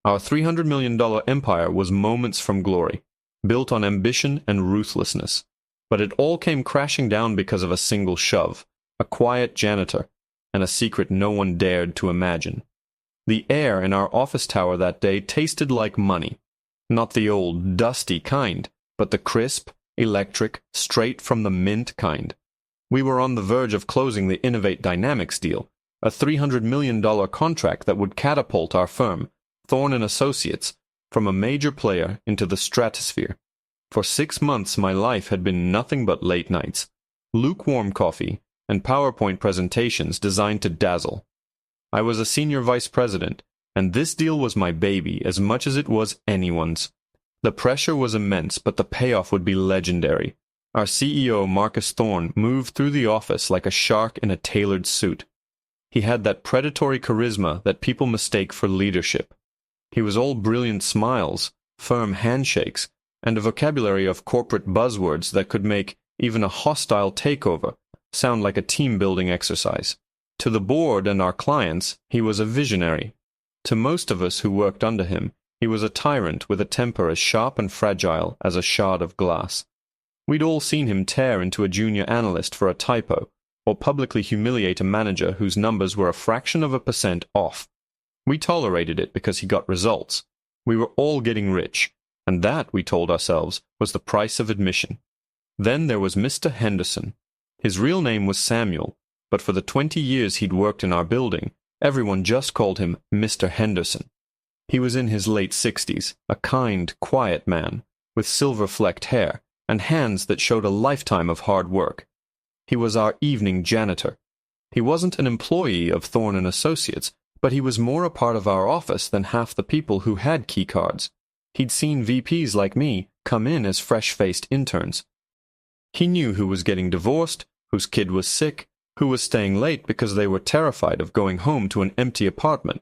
Our $300 million empire was moments from glory, built on ambition and ruthlessness. But it all came crashing down because of a single shove, a quiet janitor, and a secret no one dared to imagine. The air in our office tower that day tasted like money. Not the old, dusty kind, but the crisp, electric, straight from the mint kind. We were on the verge of closing the Innovate Dynamics deal, a $300 million contract that would catapult our firm, Thorne and Associates, from a major player into the stratosphere. For 6 months my life had been nothing but late nights, lukewarm coffee, and PowerPoint presentations designed to dazzle. I was a senior vice president, and this deal was my baby as much as it was anyone's. The pressure was immense, but the payoff would be legendary. Our CEO, Marcus Thorne, moved through the office like a shark in a tailored suit. He had that predatory charisma that people mistake for leadership. He was all brilliant smiles, firm handshakes, and a vocabulary of corporate buzzwords that could make even a hostile takeover sound like a team-building exercise. To the board and our clients, he was a visionary. To most of us who worked under him, he was a tyrant with a temper as sharp and fragile as a shard of glass. We'd all seen him tear into a junior analyst for a typo, or publicly humiliate a manager whose numbers were a fraction of a percent off. We tolerated it because he got results. We were all getting rich, and that, we told ourselves, was the price of admission. Then there was Mr. Henderson. His real name was Samuel, but for the 20 years he'd worked in our building, everyone just called him Mr. Henderson. He was in his late 60s, a kind, quiet man, with silver-flecked hair and hands that showed a lifetime of hard work. He was our evening janitor. He wasn't an employee of Thorne and Associates, but he was more a part of our office than half the people who had key cards. He'd seen VPs like me come in as fresh-faced interns. He knew who was getting divorced, whose kid was sick, who was staying late because they were terrified of going home to an empty apartment.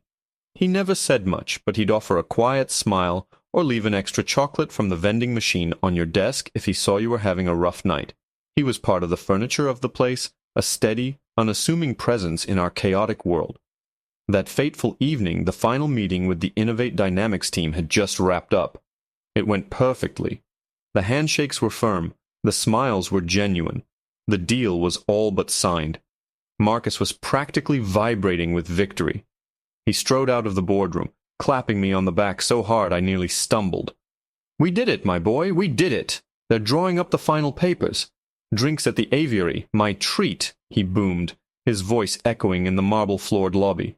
He never said much, but he'd offer a quiet smile or leave an extra chocolate from the vending machine on your desk if he saw you were having a rough night. He was part of the furniture of the place, a steady, unassuming presence in our chaotic world. That fateful evening, the final meeting with the Innovate Dynamics team had just wrapped up. It went perfectly. The handshakes were firm, the smiles were genuine. The deal was all but signed. Marcus was practically vibrating with victory. He strode out of the boardroom, clapping me on the back so hard I nearly stumbled. "We did it, my boy, we did it! They're drawing up the final papers. Drinks at the aviary, my treat," he boomed, his voice echoing in the marble-floored lobby.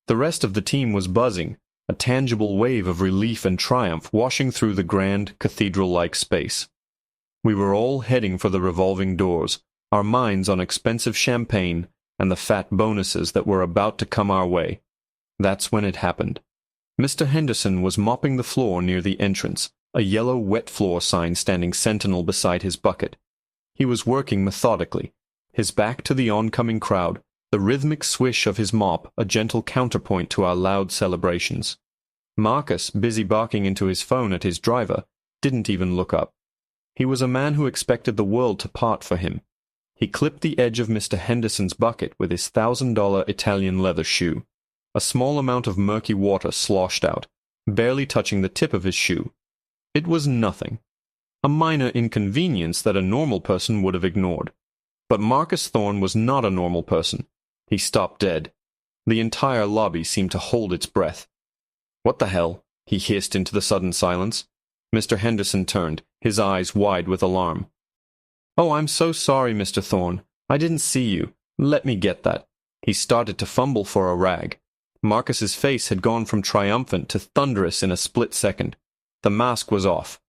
The rest of the team was buzzing, a tangible wave of relief and triumph washing through the grand, cathedral-like space. We were all heading for the revolving doors, our minds on expensive champagne and the fat bonuses that were about to come our way. That's when it happened. Mr. Henderson was mopping the floor near the entrance, a yellow wet floor sign standing sentinel beside his bucket. He was working methodically, his back to the oncoming crowd, the rhythmic swish of his mop a gentle counterpoint to our loud celebrations. Marcus, busy barking into his phone at his driver, didn't even look up. He was a man who expected the world to part for him. He clipped the edge of Mr. Henderson's bucket with his $1,000 Italian leather shoe. A small amount of murky water sloshed out, barely touching the tip of his shoe. It was nothing. A minor inconvenience that a normal person would have ignored. But Marcus Thorne was not a normal person. He stopped dead. The entire lobby seemed to hold its breath. "What the hell?" he hissed into the sudden silence. Mr. Henderson turned, his eyes wide with alarm. "Oh, I'm so sorry, Mr. Thorne. I didn't see you. Let me get that." He started to fumble for a rag. Marcus's face had gone from triumphant to thunderous in a split second. The mask was off.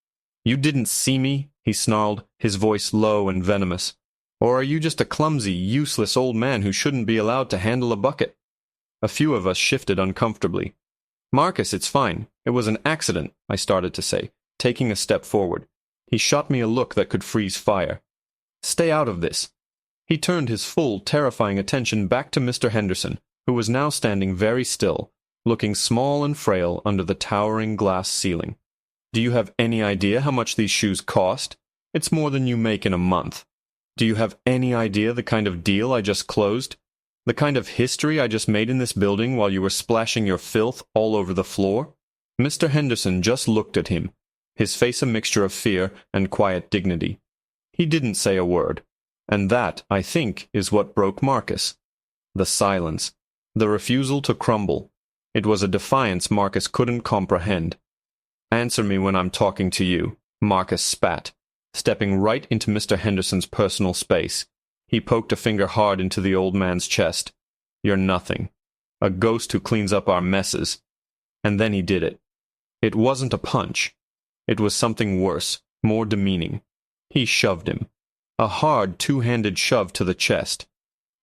"You didn't see me?" he snarled, his voice low and venomous. "Or are you just a clumsy, useless old man who shouldn't be allowed to handle a bucket?" A few of us shifted uncomfortably. "Marcus, it's fine. It was an accident," I started to say, taking a step forward. He shot me a look that could freeze fire. "Stay out of this." He turned his full, terrifying attention back to Mr. Henderson, who was now standing very still, looking small and frail under the towering glass ceiling. "Do you have any idea how much these shoes cost? It's more than you make in a month. Do you have any idea the kind of deal I just closed? The kind of history I just made in this building while you were splashing your filth all over the floor? Mr. Henderson just looked at him, his face a mixture of fear and quiet dignity. He didn't say a word. And that, I think, is what broke Marcus. The silence. The refusal to crumble. It was a defiance Marcus couldn't comprehend. "Answer me when I'm talking to you," Marcus spat, stepping right into Mr. Henderson's personal space. He poked a finger hard into the old man's chest. "You're nothing. A ghost who cleans up our messes." And then he did it. It wasn't a punch. It was something worse, more demeaning. He shoved him. A hard, two-handed shove to the chest.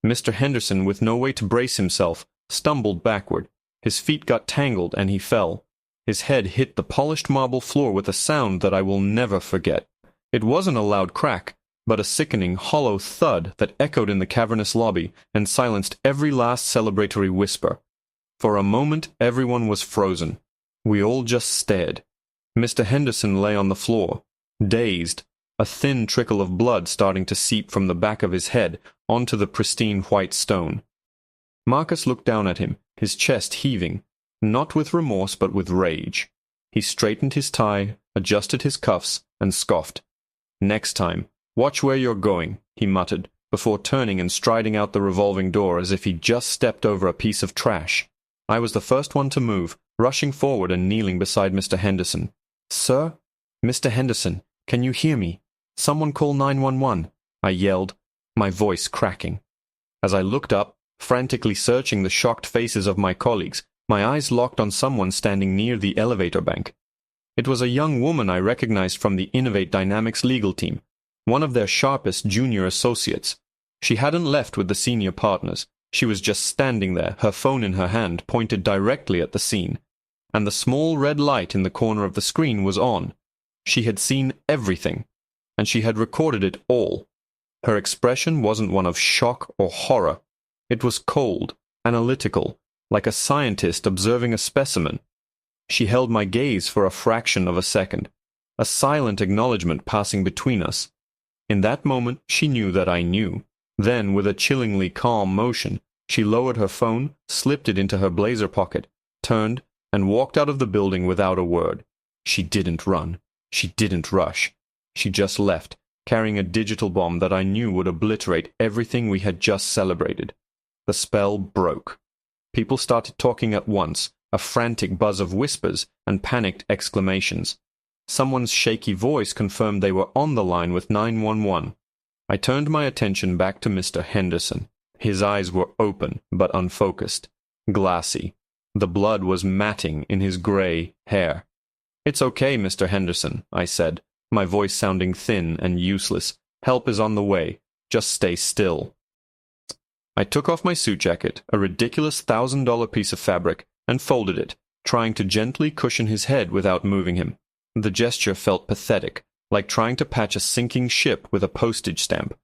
Mr. Henderson, with no way to brace himself, stumbled backward. His feet got tangled and he fell. His head hit the polished marble floor with a sound that I will never forget. It wasn't a loud crack, but a sickening, hollow thud that echoed in the cavernous lobby and silenced every last celebratory whisper. For a moment, everyone was frozen. We all just stared. Mr. Henderson lay on the floor, dazed, a thin trickle of blood starting to seep from the back of his head onto the pristine white stone. Marcus looked down at him, his chest heaving, not with remorse but with rage. He straightened his tie, adjusted his cuffs, and scoffed. "Next time, watch where you're going," he muttered, before turning and striding out the revolving door as if he'd just stepped over a piece of trash. I was the first one to move, rushing forward and kneeling beside Mr. Henderson. "Sir? Mr. Henderson, can you hear me? Someone call 911, I yelled, my voice cracking. As I looked up, frantically searching the shocked faces of my colleagues, my eyes locked on someone standing near the elevator bank. It was a young woman I recognized from the Innovate Dynamics legal team, one of their sharpest junior associates. She hadn't left with the senior partners. She was just standing there, her phone in her hand, pointed directly at the scene. And the small red light in the corner of the screen was on. She had seen everything, and she had recorded it all. Her expression wasn't one of shock or horror. It was cold, analytical, like a scientist observing a specimen. She held my gaze for a fraction of a second, a silent acknowledgement passing between us. In that moment, she knew that I knew. Then, with a chillingly calm motion, she lowered her phone, slipped it into her blazer pocket, turned, and walked out of the building without a word. She didn't run. She didn't rush. She just left, carrying a digital bomb that I knew would obliterate everything we had just celebrated. The spell broke. People started talking at once, a frantic buzz of whispers and panicked exclamations. Someone's shaky voice confirmed they were on the line with 911. I turned my attention back to Mr. Henderson. His eyes were open but unfocused, glassy. The blood was matting in his gray hair. "It's okay, Mr. Henderson," I said, my voice sounding thin and useless. "Help is on the way. Just stay still." I took off my suit jacket, a ridiculous $1,000 piece of fabric, and folded it, trying to gently cushion his head without moving him. The gesture felt pathetic, like trying to patch a sinking ship with a postage stamp.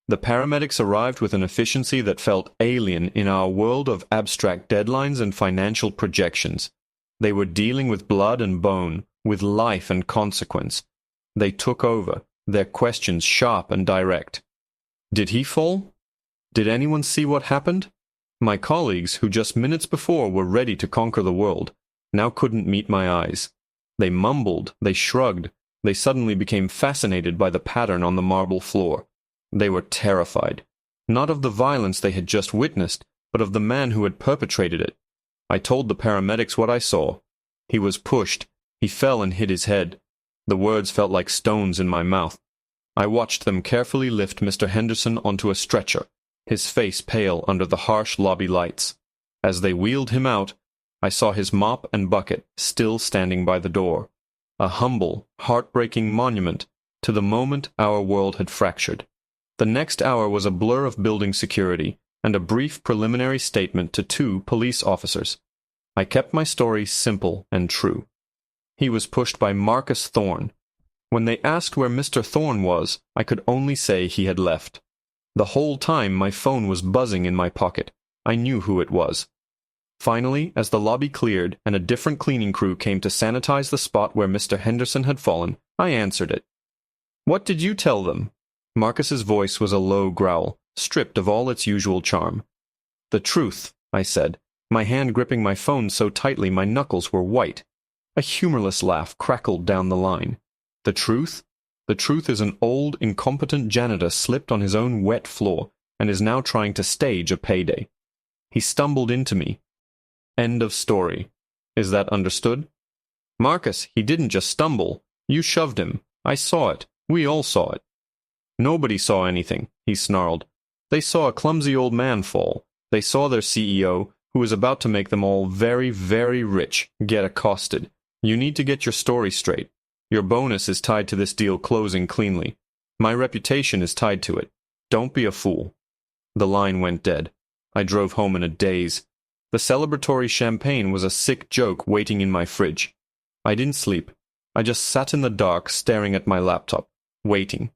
The paramedics arrived with an efficiency that felt alien in our world of abstract deadlines and financial projections. They were dealing with blood and bone, with life and consequence. They took over, their questions sharp and direct. Did he fall? Did anyone see what happened? My colleagues, who just minutes before were ready to conquer the world, now couldn't meet my eyes. They mumbled, they shrugged, they suddenly became fascinated by the pattern on the marble floor. They were terrified, not of the violence they had just witnessed, but of the man who had perpetrated it. I told the paramedics what I saw. He was pushed. He fell and hit his head. The words felt like stones in my mouth. I watched them carefully lift Mr. Henderson onto a stretcher, his face pale under the harsh lobby lights. As they wheeled him out, I saw his mop and bucket still standing by the door, a humble, heartbreaking monument to the moment our world had fractured. The next hour was a blur of building security and a brief preliminary statement to 2 police officers. I kept my story simple and true. He was pushed by Marcus Thorne. When they asked where Mr. Thorne was, I could only say he had left. The whole time my phone was buzzing in my pocket. I knew who it was. Finally, as the lobby cleared and a different cleaning crew came to sanitize the spot where Mr. Henderson had fallen, I answered it. "What did you tell them?" Marcus's voice was a low growl, stripped of all its usual charm. "The truth," I said, my hand gripping my phone so tightly my knuckles were white. A humorless laugh crackled down the line. The truth? The truth is an old, incompetent janitor slipped on his own wet floor and is now trying to stage a payday. He stumbled into me. End of story. Is that understood? Marcus, he didn't just stumble. You shoved him. I saw it. We all saw it. Nobody saw anything, he snarled. They saw a clumsy old man fall. They saw their CEO, who was about to make them all very, very rich, get accosted. You need to get your story straight. Your bonus is tied to this deal closing cleanly. My reputation is tied to it. Don't be a fool. The line went dead. I drove home in a daze. The celebratory champagne was a sick joke waiting in my fridge. I didn't sleep. I just sat in the dark staring at my laptop, waiting.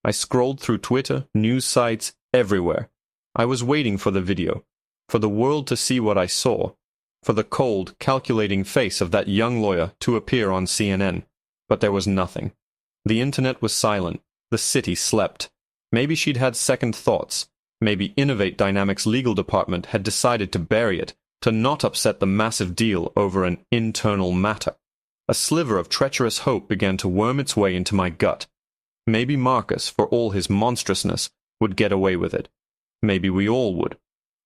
I scrolled through Twitter, news sites, everywhere. I was waiting for the video, for the world to see what I saw, for the cold, calculating face of that young lawyer to appear on CNN. But there was nothing. The internet was silent. The city slept. Maybe she'd had second thoughts. Maybe Innovate Dynamics' legal department had decided to bury it, to not upset the massive deal over an internal matter. A sliver of treacherous hope began to worm its way into my gut. Maybe Marcus, for all his monstrousness, would get away with it. Maybe we all would.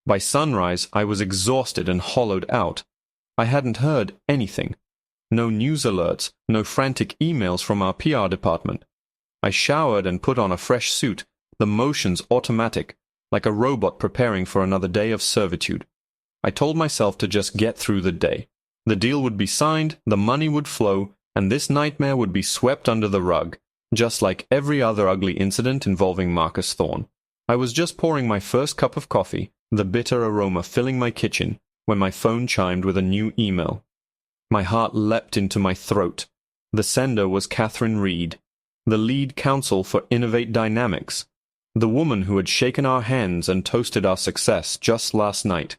By sunrise, I was exhausted and hollowed out. I hadn't heard anything. No news alerts, no frantic emails from our PR department. I showered and put on a fresh suit, the motions automatic, like a robot preparing for another day of servitude. I told myself to just get through the day. The deal would be signed, the money would flow, and this nightmare would be swept under the rug, just like every other ugly incident involving Marcus Thorne. I was just pouring my first cup of coffee, the bitter aroma filling my kitchen, when my phone chimed with a new email. My heart leapt into my throat. The sender was Catherine Reed, the lead counsel for Innovate Dynamics, the woman who had shaken our hands and toasted our success just last night.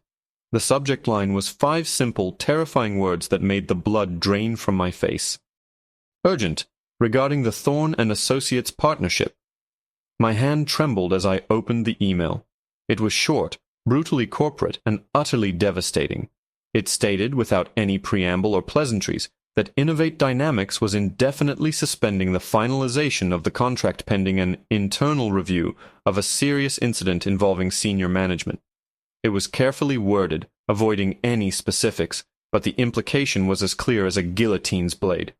The subject line was 5 simple, terrifying words that made the blood drain from my face. Urgent, regarding the Thorne and Associates partnership. My hand trembled as I opened the email. It was short, brutally corporate, and utterly devastating. It stated, without any preamble or pleasantries, that Innovate Dynamics was indefinitely suspending the finalization of the contract pending an internal review of a serious incident involving senior management. It was carefully worded, avoiding any specifics, but the implication was as clear as a guillotine's blade.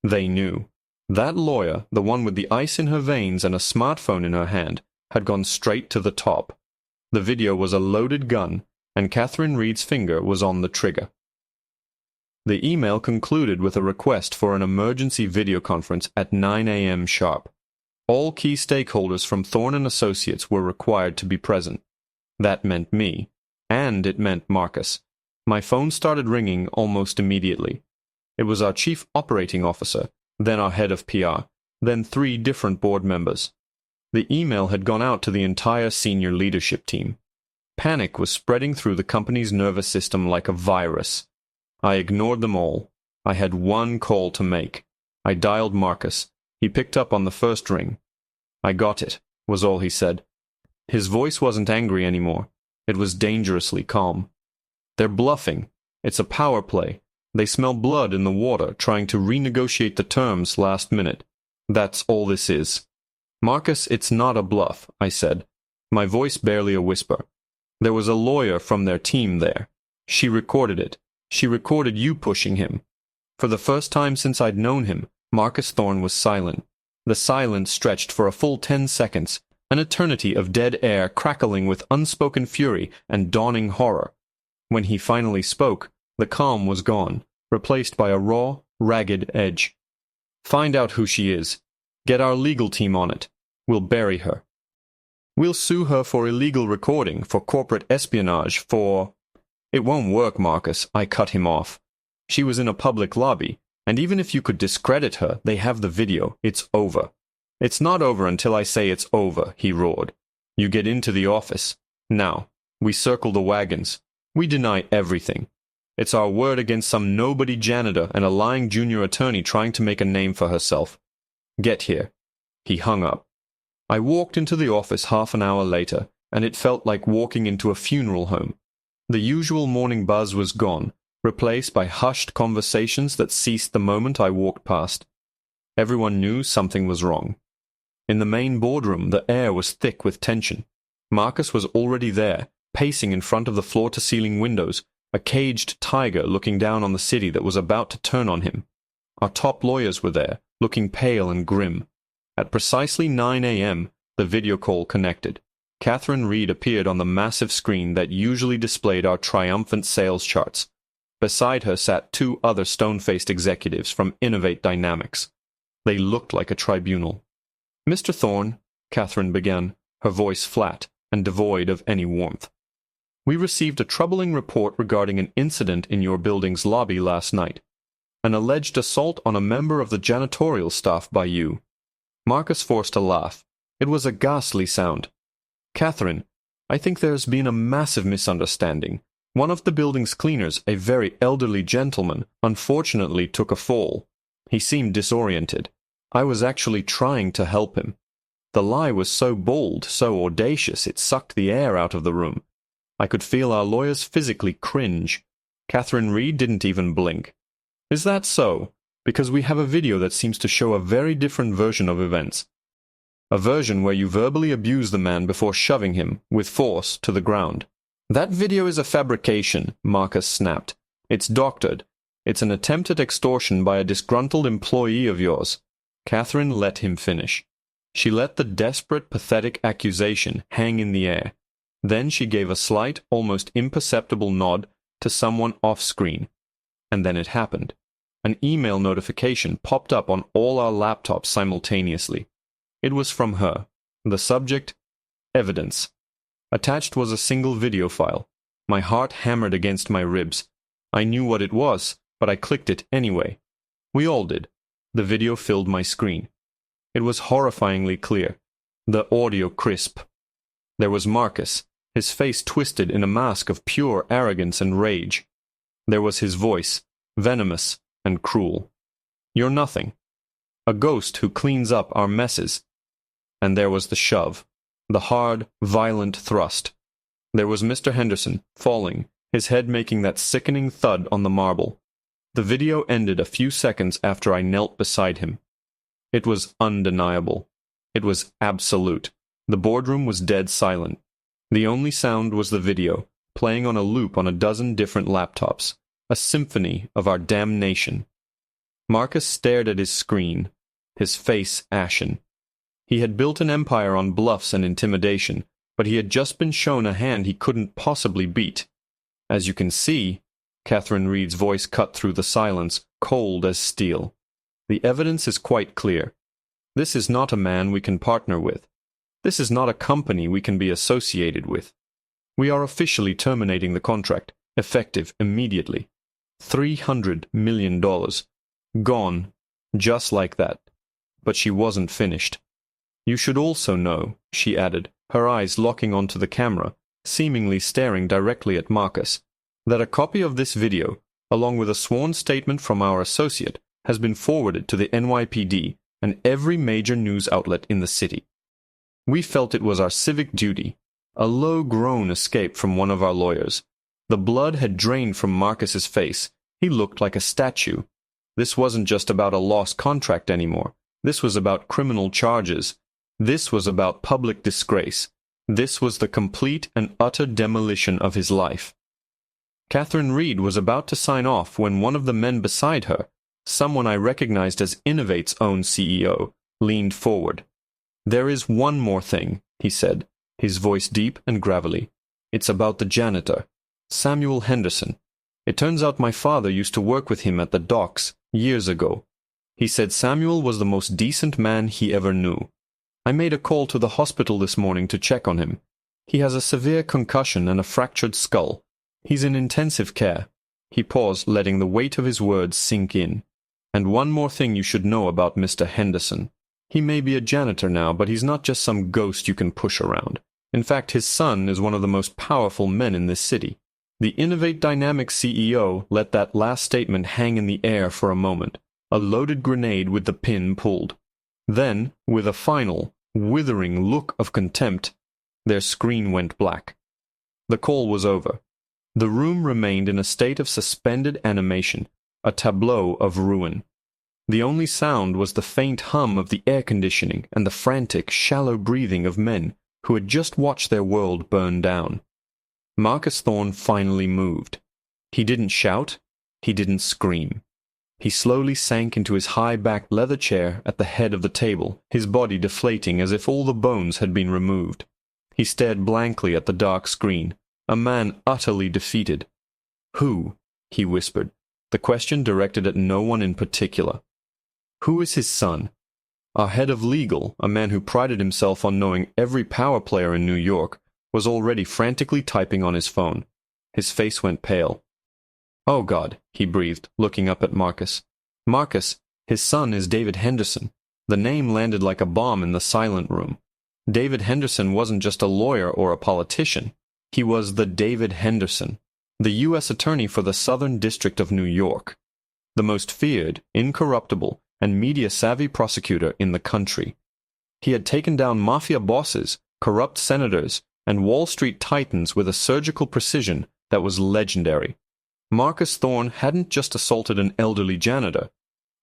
They knew. That lawyer, the one with the ice in her veins and a smartphone in her hand, had gone straight to the top. The video was a loaded gun, and Catherine Reed's finger was on the trigger. The email concluded with a request for an emergency video conference at 9 a.m. sharp. All key stakeholders from Thorne and Associates were required to be present. That meant me, and it meant Marcus. My phone started ringing almost immediately. It was our chief operating officer, then our head of PR, then 3 different board members. The email had gone out to the entire senior leadership team. Panic was spreading through the company's nervous system like a virus. I ignored them all. I had one call to make. I dialed Marcus. He picked up on the first ring. "I got it," was all he said. His voice wasn't angry anymore. It was dangerously calm. "They're bluffing. It's a power play. They smell blood in the water, trying to renegotiate the terms last minute. That's all this is." "Marcus, it's not a bluff," I said, my voice barely a whisper. "There was a lawyer from their team there. She recorded it. She recorded you pushing him." For the first time since I'd known him, Marcus Thorne was silent. The silence stretched for a full 10 seconds, an eternity of dead air crackling with unspoken fury and dawning horror. When he finally spoke, the calm was gone, replaced by a raw, ragged edge. "Find out who she is. Get our legal team on it. We'll bury her. We'll sue her for illegal recording, for corporate espionage, for—" "It won't work, Marcus," I cut him off. "She was in a public lobby, and even if you could discredit her, they have the video. It's over." "It's not over until I say it's over," he roared. "You get into the office. Now, we circle the wagons. We deny everything. It's our word against some nobody janitor and a lying junior attorney trying to make a name for herself. Get here." He hung up. I walked into the office half an hour later, and it felt like walking into a funeral home. The usual morning buzz was gone. replaced by hushed conversations that ceased the moment I walked past. Everyone knew something was wrong. In the main boardroom, the air was thick with tension. Marcus was already there, pacing in front of the floor-to-ceiling windows, a caged tiger looking down on the city that was about to turn on him. Our top lawyers were there, looking pale and grim. At precisely 9 a.m., the video call connected. Catherine Reed appeared on the massive screen that usually displayed our triumphant sales charts. Beside her sat two other stone-faced executives from Innovate Dynamics. They looked like a tribunal. "Mr. Thorne," Catherine began, her voice flat and devoid of any warmth. "We received a troubling report regarding an incident in your building's lobby last night. An alleged assault on a member of the janitorial staff by you." Marcus forced a laugh. It was a ghastly sound. "Catherine, I think there's been a massive misunderstanding. One of the building's cleaners, a very elderly gentleman, unfortunately took a fall. He seemed disoriented. I was actually trying to help him. The lie was so bold, so audacious, it sucked the air out of the room. I could feel our lawyers physically cringe. Catherine Reed didn't even blink. Is that so? Because we have a video that seems to show a very different version of events. A version where you verbally abuse the man before shoving him, with force, to the ground." "That video is a fabrication," Marcus snapped. "It's doctored. It's an attempt at extortion by a disgruntled employee of yours." Catherine let him finish. She let the desperate, pathetic accusation hang in the air. Then she gave a slight, almost imperceptible nod to someone off-screen. And then it happened. An email notification popped up on all our laptops simultaneously. It was from her. The subject, evidence. Attached was a single video file. My heart hammered against my ribs. I knew what it was, but I clicked it anyway. We all did. The video filled my screen. It was horrifyingly clear. The audio crisp. There was Marcus, his face twisted in a mask of pure arrogance and rage. There was his voice, venomous and cruel. "You're nothing. A ghost who cleans up our messes." And there was the shove, the hard, violent thrust. There was Mr. Henderson, falling, his head making that sickening thud on the marble. The video ended a few seconds after I knelt beside him. It was undeniable. It was absolute. The boardroom was dead silent. The only sound was the video, playing on a loop on a dozen different laptops, a symphony of our damnation. Marcus stared at his screen, his face ashen. He had built an empire on bluffs and intimidation, but he had just been shown a hand he couldn't possibly beat. "As you can see," Catherine Reed's voice cut through the silence, cold as steel. "The evidence is quite clear. This is not a man we can partner with. This is not a company we can be associated with. We are officially terminating the contract, effective immediately. $300 million. Gone, just like that." But she wasn't finished. "You should also know," she added, her eyes locking onto the camera, seemingly staring directly at Marcus, "that a copy of this video, along with a sworn statement from our associate, has been forwarded to the NYPD and every major news outlet in the city. We felt it was our civic duty." A low groan escaped from one of our lawyers. The blood had drained from Marcus's face. He looked like a statue. This wasn't just about a lost contract anymore. This was about criminal charges. This was about public disgrace. This was the complete and utter demolition of his life. Catherine Reed was about to sign off when one of the men beside her, someone I recognized as Innovate's own CEO, leaned forward. "There is one more thing," he said, his voice deep and gravelly. "It's about the janitor, Samuel Henderson. It turns out my father used to work with him at the docks years ago. He said Samuel was the most decent man he ever knew. I made a call to the hospital this morning to check on him. He has a severe concussion and a fractured skull. He's in intensive care." He paused, letting the weight of his words sink in. "And one more thing you should know about Mr. Henderson. He may be a janitor now, but he's not just some ghost you can push around. In fact, his son is one of the most powerful men in this city." The Innovate Dynamics CEO let that last statement hang in the air for a moment, a loaded grenade with the pin pulled. Then, with a final, withering look of contempt, their screen went black. The call was over. The room remained in a state of suspended animation, a tableau of ruin. The only sound was the faint hum of the air conditioning and the frantic, shallow breathing of men who had just watched their world burn down. Marcus Thorne finally moved. He didn't shout. He didn't scream. He slowly sank into his high-backed leather chair at the head of the table, his body deflating as if all the bones had been removed. He stared blankly at the dark screen, a man utterly defeated. "Who?" he whispered, the question directed at no one in particular. "Who is his son?" Our head of legal, a man who prided himself on knowing every power player in New York, was already frantically typing on his phone. His face went pale. "Oh, God," he breathed, looking up at Marcus. "Marcus, his son is David Henderson." The name landed like a bomb in the silent room. David Henderson wasn't just a lawyer or a politician. He was the David Henderson, the U.S. Attorney for the Southern District of New York, the most feared, incorruptible, and media-savvy prosecutor in the country. He had taken down mafia bosses, corrupt senators, and Wall Street titans with a surgical precision that was legendary. Marcus Thorne hadn't just assaulted an elderly janitor.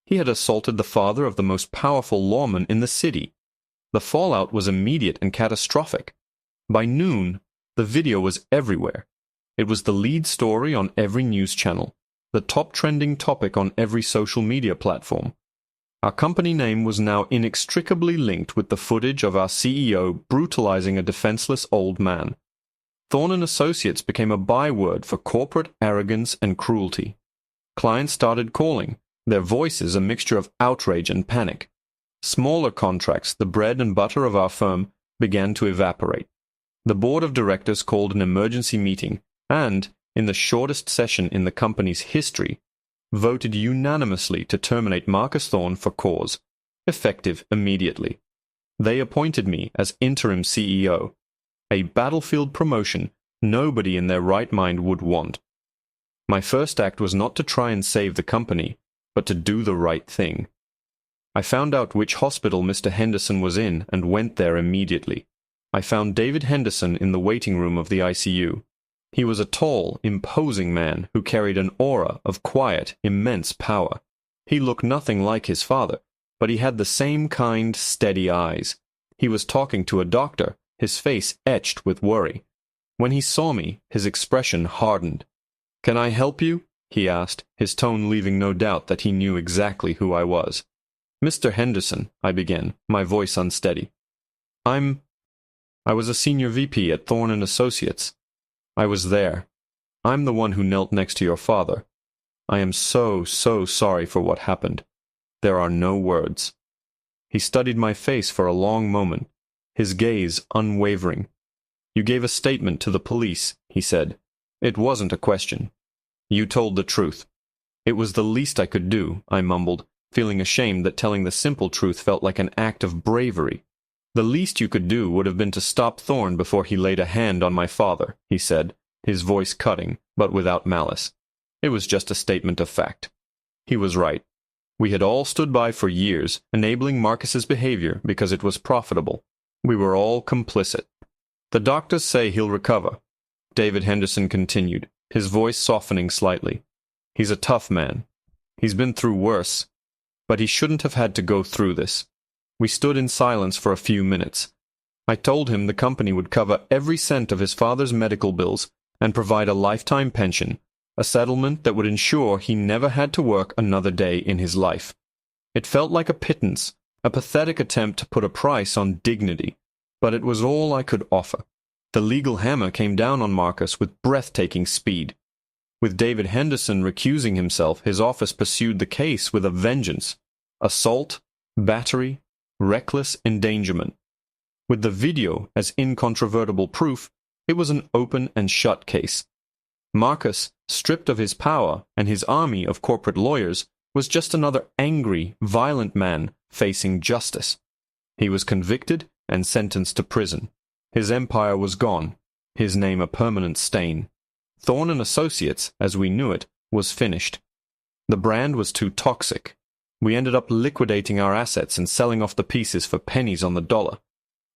He had assaulted the father of the most powerful lawman in the city. The fallout was immediate and catastrophic. By noon, the video was everywhere. It was the lead story on every news channel, the top trending topic on every social media platform. Our company name was now inextricably linked with the footage of our CEO brutalizing a defenseless old man. Thorne & Associates became a byword for corporate arrogance and cruelty. Clients started calling, their voices a mixture of outrage and panic. Smaller contracts, the bread and butter of our firm, began to evaporate. The board of directors called an emergency meeting and, in the shortest session in the company's history, voted unanimously to terminate Marcus Thorne for cause, effective immediately. They appointed me as interim CEO, a battlefield promotion nobody in their right mind would want. My first act was not to try and save the company, but to do the right thing. I found out which hospital Mr. Henderson was in and went there immediately. I found David Henderson in the waiting room of the ICU. He was a tall, imposing man who carried an aura of quiet, immense power. He looked nothing like his father, but he had the same kind, steady eyes. He was talking to a doctor, his face etched with worry. When he saw me, his expression hardened. "Can I help you?" he asked, his tone leaving no doubt that he knew exactly who I was. "Mr. Henderson," I began, my voice unsteady. I was a senior VP at Thorne & Associates. I was there. I'm the one who knelt next to your father. I am so sorry for what happened. There are no words." He studied my face for a long moment, his gaze unwavering. "You gave a statement to the police," he said. "It wasn't a question. You told the truth." "It was the least I could do," I mumbled, feeling ashamed that telling the simple truth felt like an act of bravery. "The least you could do would have been to stop Thorne before he laid a hand on my father," he said, his voice cutting, but without malice. It was just a statement of fact. He was right. We had all stood by for years, enabling Marcus's behavior because it was profitable. We were all complicit. "The doctors say he'll recover," David Henderson continued, his voice softening slightly. "He's a tough man. He's been through worse. But he shouldn't have had to go through this." We stood in silence for a few minutes. I told him the company would cover every cent of his father's medical bills and provide a lifetime pension, a settlement that would ensure he never had to work another day in his life. It felt like a pittance, a pathetic attempt to put a price on dignity, but it was all I could offer. The legal hammer came down on Marcus with breathtaking speed. With David Henderson recusing himself, his office pursued the case with a vengeance. Assault, battery, reckless endangerment. With the video as incontrovertible proof, it was an open and shut case. Marcus, stripped of his power and his army of corporate lawyers, was just another angry, violent man facing justice. He was convicted and sentenced to prison. His empire was gone, his name a permanent stain. Thorne & Associates, as we knew it, was finished. The brand was too toxic. We ended up liquidating our assets and selling off the pieces for pennies on the dollar.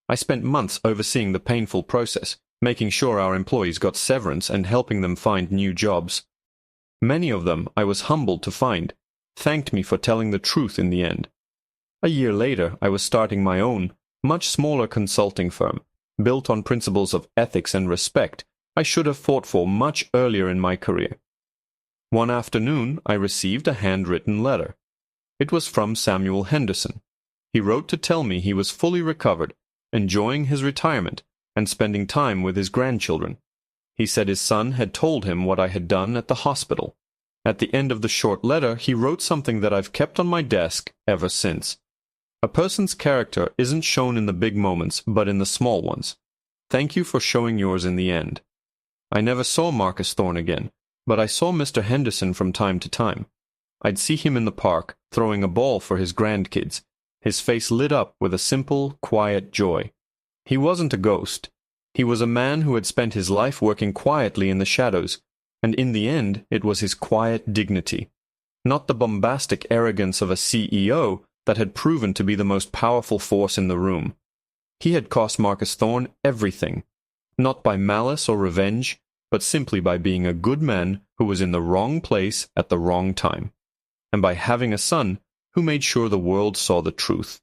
I spent months overseeing the painful process, making sure our employees got severance and helping them find new jobs. Many of them, I was humbled to find, thanked me for telling the truth in the end. A year later, I was starting my own, much smaller consulting firm, built on principles of ethics and respect I should have fought for much earlier in my career. One afternoon, I received a handwritten letter. It was from Samuel Henderson. He wrote to tell me he was fully recovered, enjoying his retirement, and spending time with his grandchildren. He said his son had told him what I had done at the hospital. At the end of the short letter, he wrote something that I've kept on my desk ever since. A person's character isn't shown in the big moments, but in the small ones. Thank you for showing yours in the end. I never saw Marcus Thorne again, but I saw Mr. Henderson from time to time. I'd see him in the park, throwing a ball for his grandkids, his face lit up with a simple, quiet joy. He wasn't a ghost. He was a man who had spent his life working quietly in the shadows, and in the end it was his quiet dignity, not the bombastic arrogance of a CEO, that had proven to be the most powerful force in the room. He had cost Marcus Thorne everything, not by malice or revenge, but simply by being a good man who was in the wrong place at the wrong time, and by having a son who made sure the world saw the truth.